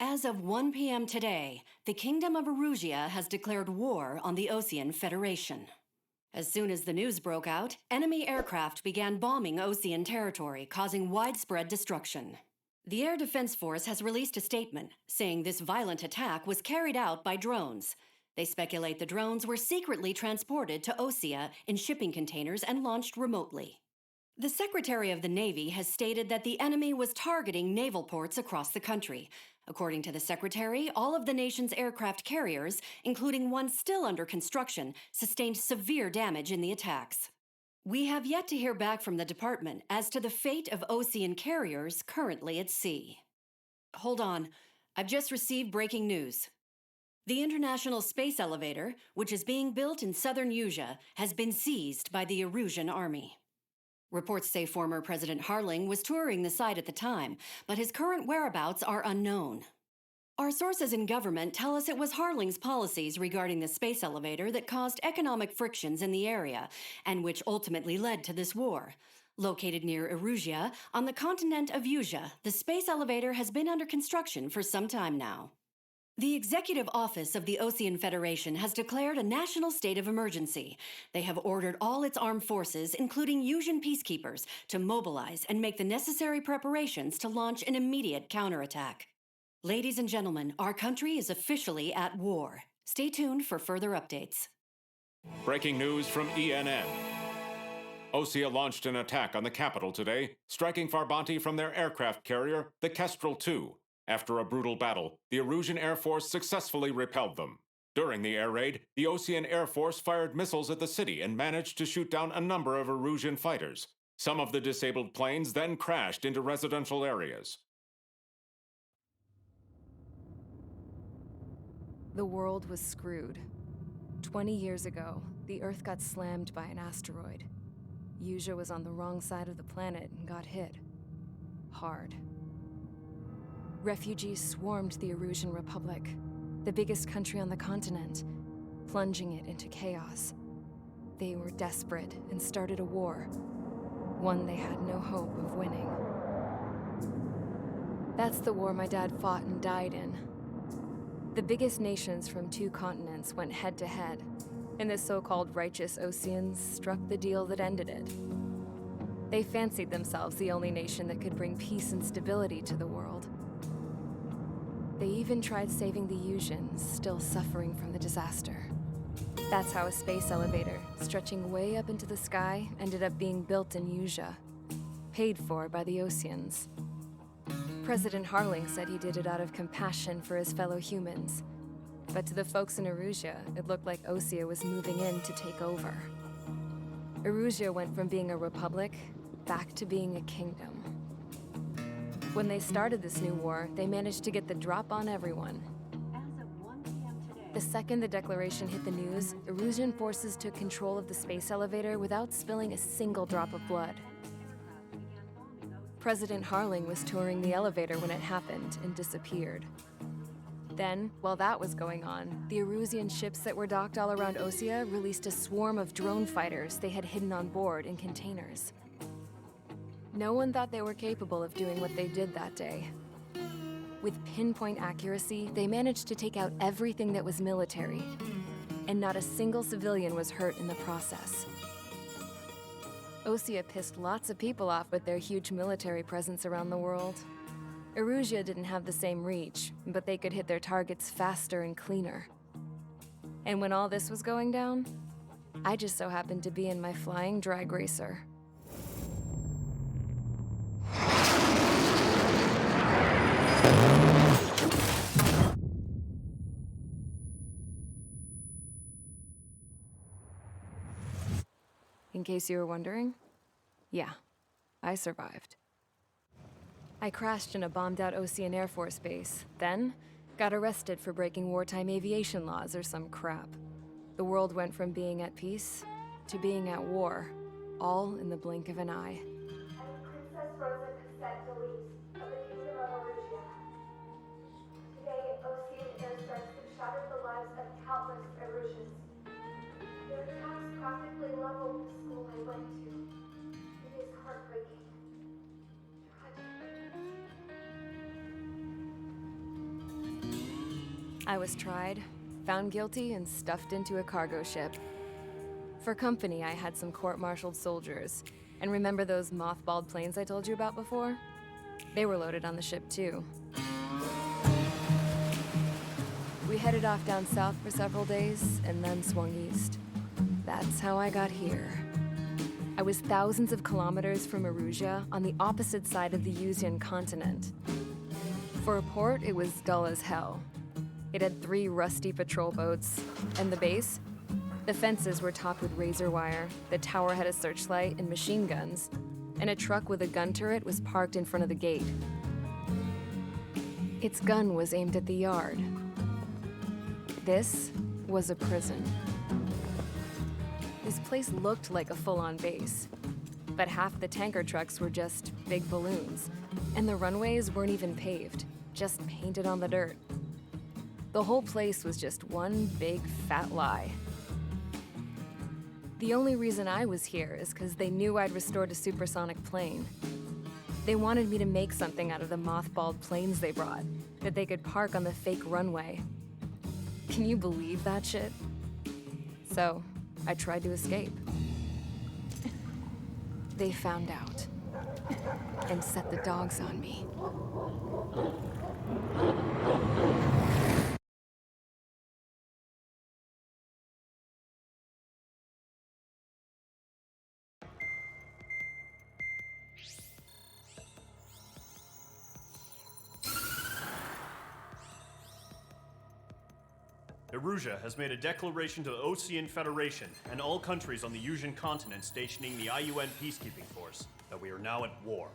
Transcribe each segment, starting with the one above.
As of 1 p.m. today, the Kingdom of Erusia has declared war on the Osean Federation. As soon as the news broke out, enemy aircraft began bombing Osean territory, causing widespread destruction. The Air Defense Force has released a statement saying this violent attack was carried out by drones. They speculate the drones were secretly transported to Osea in shipping containers and launched remotely. The Secretary of the Navy has stated that the enemy was targeting naval ports across the country. According to the Secretary, all of the nation's aircraft carriers, including one still under construction, sustained severe damage in the attacks. We have yet to hear back from the department as to the fate of Osean carriers currently at sea. Hold on, I've just received breaking news. The International Space Elevator, which is being built in southern Erusia, has been seized by the Erusian army. Reports say former President Harling was touring the site at the time, but his current whereabouts are unknown. Our sources in government tell us it was Harling's policies regarding the space elevator that caused economic frictions in the area, and which ultimately led to this war. Located near Erusia, on the continent of Erusia, the space elevator has been under construction for some time now. The Executive Office of the Osean Federation has declared a national state of emergency. They have ordered all its armed forces, including Erusian peacekeepers, to mobilize and make the necessary preparations to launch an immediate counterattack. Ladies and gentlemen, our country is officially at war. Stay tuned for further updates. Breaking news from ENN. Osea launched an attack on the capital today, striking Farbanti from their aircraft carrier, the Kestrel II. After a brutal battle, the Erusian Air Force successfully repelled them. During the air raid, the Osean Air Force fired missiles at the city and managed to shoot down a number of Erusian fighters. Some of the disabled planes then crashed into residential areas. The world was screwed. 20 years ago, the Earth got slammed by an asteroid. Erusia was on the wrong side of the planet and got hit. Hard. Refugees swarmed the Erusian Republic, the biggest country on the continent, plunging it into chaos. They were desperate and started a war, one they had no hope of winning. That's the war my dad fought and died in. The biggest nations from 2 continents went head-to-head, and the so-called righteous Oseans struck the deal that ended it. They fancied themselves the only nation that could bring peace and stability to the world. They even tried saving the Erusians, still suffering from the disaster. That's how a space elevator, stretching way up into the sky, ended up being built in Erusia, paid for by the Oseans. President Harling said he did it out of compassion for his fellow humans. But to the folks in Erusia, it looked like Osea was moving in to take over. Erusia went from being a republic back to being a kingdom. When they started this new war, they managed to get the drop on everyone. As of 1 p.m. today, The second the declaration hit the news, Erusian forces took control of the space elevator without spilling a single drop of blood. President Harling was touring the elevator when it happened and disappeared. Then, while that was going on, the Erusian ships that were docked all around Osea released a swarm of drone fighters they had hidden on board in containers. No one thought they were capable of doing what they did that day. With pinpoint accuracy, they managed to take out everything that was military, and not a single civilian was hurt in the process. Osea pissed lots of people off with their huge military presence around the world. Erusia didn't have the same reach, but they could hit their targets faster and cleaner. And when all this was going down, I just so happened to be in my flying drag racer. In case you were wondering, yeah, I survived. I crashed in a bombed-out Osean Air Force base, then got arrested for breaking wartime aviation laws or some crap. The world went from being at peace to being at war, all in the blink of an eye. Princess Rosa Cassette Delise of the Kingdom of Erusia. Today, Osean airstrikes have shattered the lives of countless Erusians. Their attacks practically leveled the school I went to. It is heartbreaking. Tragic. I was tried, found guilty, and stuffed into a cargo ship. For company, I had some court-martialed soldiers. And remember those mothballed planes I told you about before? They were loaded on the ship, too. We headed off down south for several days, and then swung east. That's how I got here. I was thousands of kilometers from Erusia, on the opposite side of the Usian continent. For a port, it was dull as hell. It had 3 rusty patrol boats, and the base? The fences were topped with razor wire, the tower had a searchlight and machine guns, and a truck with a gun turret was parked in front of the gate. Its gun was aimed at the yard. This was a prison. This place looked like a full-on base, but half the tanker trucks were just big balloons, and the runways weren't even paved, just painted on the dirt. The whole place was just one big fat lie. The only reason I was here is because they knew I'd restored a supersonic plane. They wanted me to make something out of the mothballed planes they brought, that they could park on the fake runway. Can you believe that shit? So, I tried to escape. They found out and set the dogs on me. Erusia has made a declaration to the Ocean Federation and all countries on the Usian continent stationing the IUN peacekeeping force that we are now at war.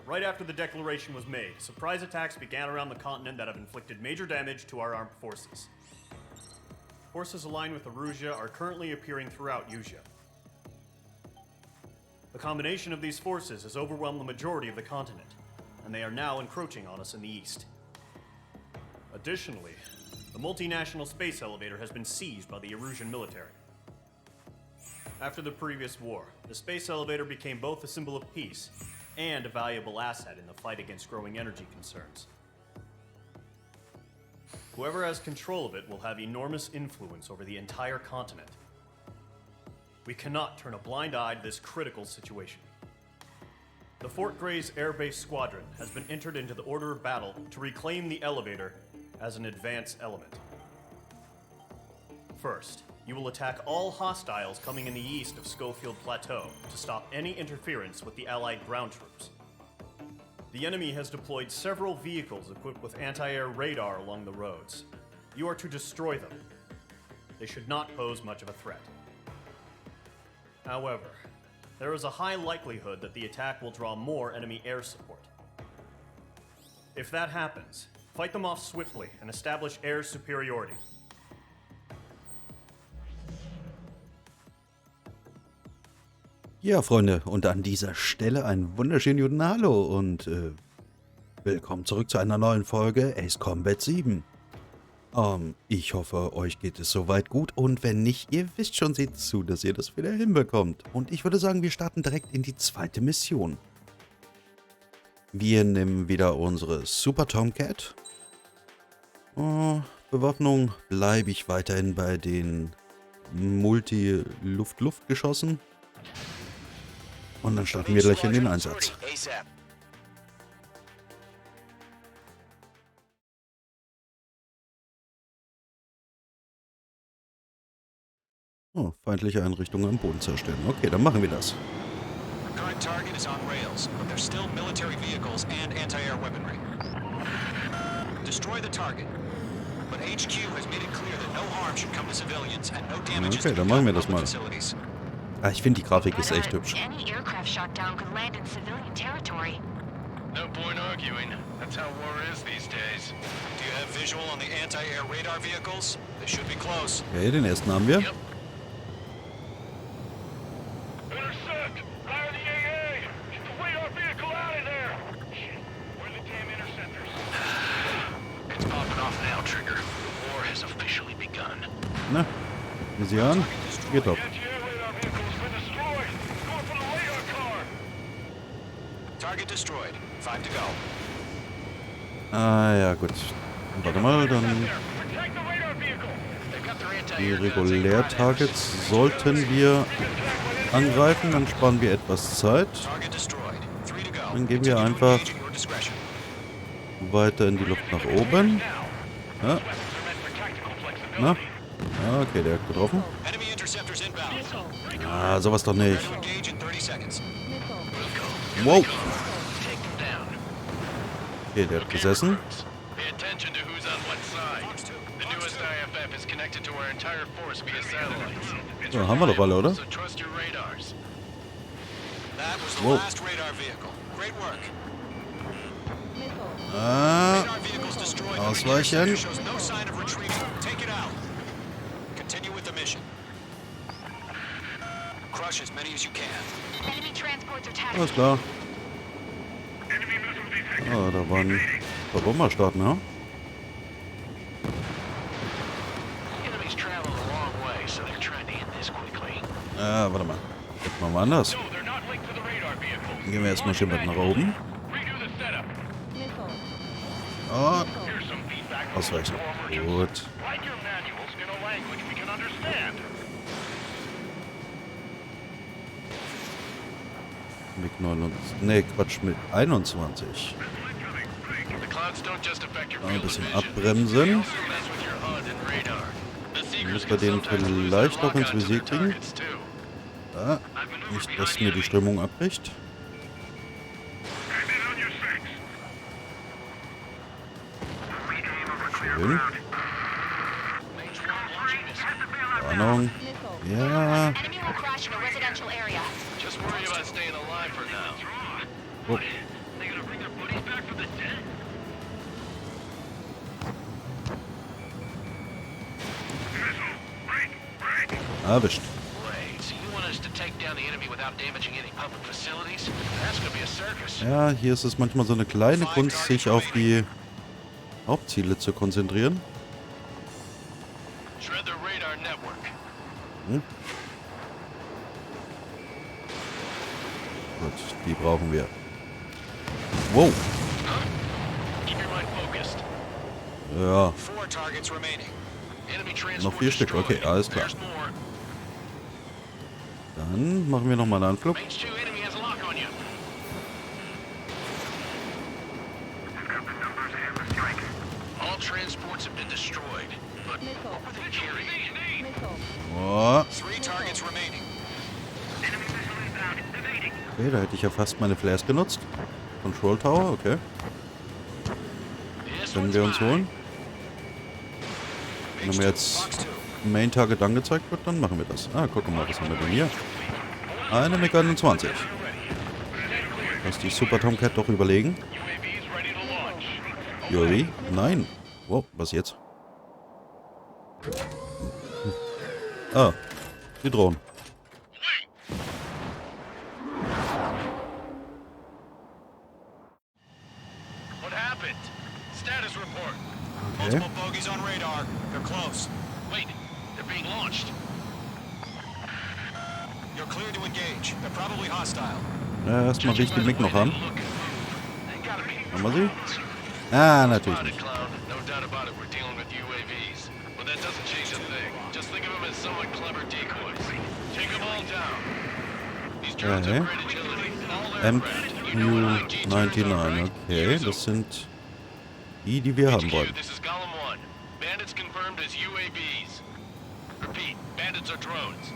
Right after the declaration was made, surprise attacks began around the continent that have inflicted major damage to our armed forces. Forces aligned with Erusia are currently appearing throughout Usia. The combination of these forces has overwhelmed the majority of the continent, and they are now encroaching on us in the east. Additionally, the multinational space elevator has been seized by the Erusian military. After the previous war, the space elevator became both a symbol of peace and a valuable asset in the fight against growing energy concerns. Whoever has control of it will have enormous influence over the entire continent. We cannot turn a blind eye to this critical situation. The Fort Gray's Air Base Squadron has been entered into the order of battle to reclaim the elevator as an advance element. First, you will attack all hostiles coming in the east of Schofield Plateau to stop any interference with the Allied ground troops. The enemy has deployed several vehicles equipped with anti-air radar along the roads. You are to destroy them. They should not pose much of a threat. However, there is a high likelihood that the attack will draw more enemy air support. If that happens, fight them off swiftly and establish air superiority. Ja, Freunde, und an dieser Stelle einen wunderschönen guten Hallo und willkommen zurück zu einer neuen Folge Ace Combat 7. Ich hoffe, euch geht es soweit gut und wenn nicht, ihr wisst schon, seht zu, dass ihr das wieder hinbekommt. Und ich würde sagen, wir starten direkt in die zweite Mission. Wir nehmen wieder unsere Super Tomcat. Bewaffnung bleibe ich weiterhin bei den Multi-Luft-Luft-Geschossen. Und dann starten wir gleich in den Einsatz. Oh, feindliche Einrichtungen am Boden zerstören. Okay, dann machen wir das. Current target is on rails, but there's still military vehicles and anti-air weaponry. Destroy the target. But HQ has made it clear that no harm should come to civilians and no damage Okay, dann machen wir das mal. Ah, ich finde die Grafik ist echt hübsch. Any aircraft shot down could land in civilian territory. No point arguing. That's how war is these days. Do you have visual on the anti-air radar vehicles? They should be close. Okay, den ersten haben wir. Yep. Intercept! Fire the AA! Get the radar vehicle out of there! Shit, where are the damn interceptors? It's popping off now, Trigger. The war has officially begun. Na, sieh sie an. Geht doch. Target destroyed. 5 to go. Ah, ja, gut. Warte mal, dann... Die Regulär-Targets sollten wir angreifen, dann sparen wir etwas Zeit. Dann gehen wir einfach weiter in die Luft nach oben. Ja. Na? Ja, okay, der hat getroffen. Ah, sowas doch nicht. Wow. Okay, der hat gesessen. So, haben wir doch alle, oder? Wow. Ah, ausweichen. Enemy transports are tagged. Alles klar. Ah, da waren ein paar Bomberstarten, ja? Enemies travel a long way, so they're trying to end this quickly. Warte mal. Jetzt machen wir anders. Dann gehen wir erstmal schön mit nach oben. Oh. Ausweichen. Gut. Mit 29. Ne, Quatsch, mit 21. Ein bisschen abbremsen. Dann müssen wir den vielleicht auch ins Visier kriegen. Ja, nicht, dass mir die Strömung abbricht. Schön. Warnung. Ja. Enemy will crash in a residential area. Just worry about staying alive for now. Oh. Erwischt. Wait, so you want us to take down the enemy without damaging any public facilities? That's gonna be a circus. Ja, hier ist es manchmal so eine kleine Kunst, sich auf die Hauptziele zu konzentrieren. Shred the radar network. Gut, die brauchen wir. Wow. Keep your mind focused. Ja, 4 targets remaining. Enemy transport noch 4 Stück. Okay, alles klar. There's more. Dann machen wir nochmal einen Anflug. Range 2 enemy has a lock on you. All transports have been destroyed. But what were they carrying? Oh. 3 targets remaining. Okay, da hätte ich ja fast meine Flares genutzt. Control Tower, okay. This Können one's wir uns mine. holen. Wenn mir jetzt Main Target angezeigt wird, dann machen wir das. Ah, guck mal, was haben wir denn hier? Eine MiG-21. Ist die Super Tomcat doch überlegen? UAV? Nein. Wow, was jetzt? Ah, die Drohnen. What happened? Status report. Okay. Multiple bogeys on radar. They're close. Wait, they're being launched. You're clear to engage. They're probably hostile. Ja, erstmal will ich die MiG noch haben. They gotta be. Haben wir sie? Ah, natürlich Spotted, nicht. clown. No doubt about it. We're dealing with UAVs. But that doesn't change a thing. Just think of them as somewhat clever decoys. Take them all down. These drones Okay. have great agility. All aircraft. You know what MQ-99, okay, das sind die wir haben wollen. This is column 1. Bandits confirmed as UAVs. Repeat, bandits are drones.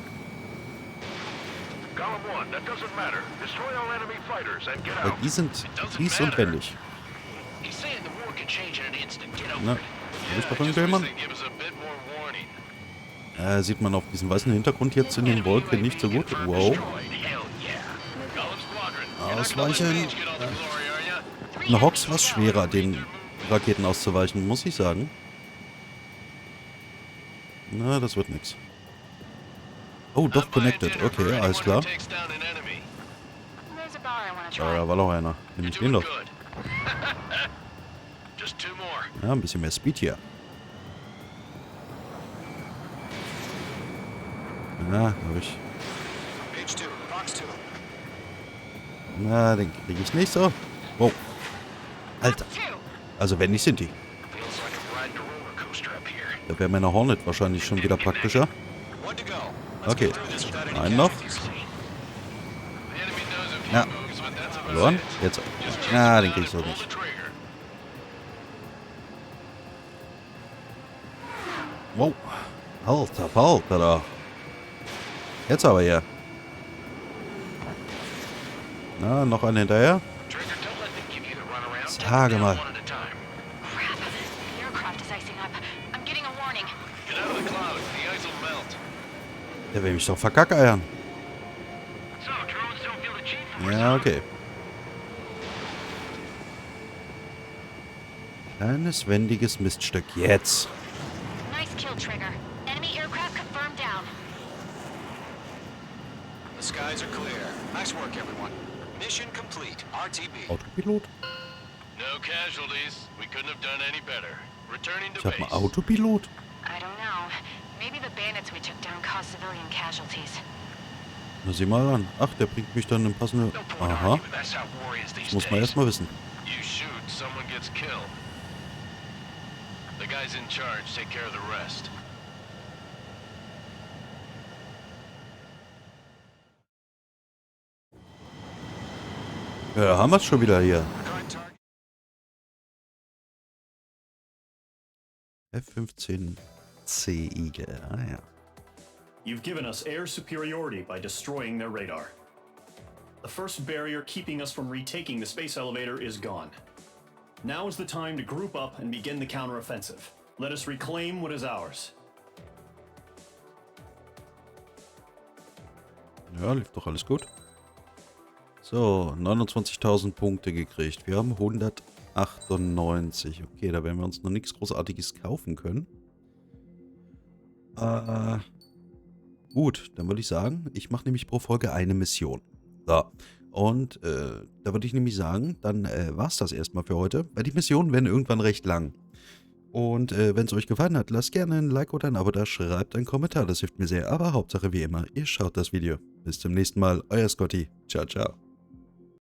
Column 1, that doesn't matter. Destroy all enemy fighters and get Weil die sind fies und wendig. He's saying the war can change in an instant. Get over Na, it. hab ich doch Just irgendjemand? wish they'd give us a bit more warning. Sieht man auf diesem weißen Hintergrund jetzt in den Wolken nicht so gut. Wow. Destroyed. Hell yeah. Column Squadron. You're not Ausweichen. gonna let Mage get all the glory, are ya? Eine Hox war schwerer, den Raketen auszuweichen, muss ich sagen. Na, das wird nix. Oh, doch connected. Okay, alles klar. Takes down an enemy. There's a bar I want to Ja, try. da war noch einer. Nimm ich den doch. Good. Just 2 more. Ja, ein bisschen mehr Speed hier. Ja, hab ich. Page 2, box 2. Na, den kriege ich nicht so. Wow. Alter. Also wenn nicht, sind die. Feels like a Da wäre meine Hornet wahrscheinlich schon wieder praktischer. Okay. Einen noch. Ja. Verloren. Jetzt. Na, den krieg ich so nicht. Wow. Alter da. Jetzt aber hier. Na, noch einen hinterher. Sage mal. Crap. The aircraft is icing up. I'm getting a warning. Get out of the cloud. The ice will melt. Der will mich doch verkackeiern. So, drones don't feel the G-force. Ja, okay. Kleines, wendiges Miststück. Jetzt. Nice kill, Trigger. Enemy aircraft confirmed down. The skies are clear. Nice work, everyone. Mission complete. RTB. Autopilot? No casualties. We couldn't have done any better. Returning to Ich hab einen base. Autopilot? I don't know. Maybe the bandits we took down caused civilian casualties. Na, sieh mal an. Ach, der bringt mich dann in passende... No point Aha. arguing. That's how war is these Das muss man days. erstmal wissen. You shoot, someone gets killed. The guys in charge take care of the rest. Ja, haben wir es schon wieder hier. Current target. F-15C Eagle. Ah ja. You've given us air superiority by destroying their radar. The first barrier keeping us from retaking the space elevator is gone. Now is the time to group up and begin the counteroffensive. Let us reclaim what is ours. Ja, lief doch alles gut. So, 29.000 Punkte gekriegt. Wir haben 198. Okay, da werden wir uns noch nichts Großartiges kaufen können. Gut, dann würde ich sagen, ich mache nämlich pro Folge eine Mission. So, und da würde ich nämlich sagen, dann war es das erstmal für heute, weil die Missionen werden irgendwann recht lang. Und wenn es euch gefallen hat, lasst gerne ein Like oder ein Abo da, schreibt einen Kommentar, das hilft mir sehr. Aber Hauptsache wie immer, ihr schaut das Video. Bis zum nächsten Mal, euer Scotty. Ciao, ciao.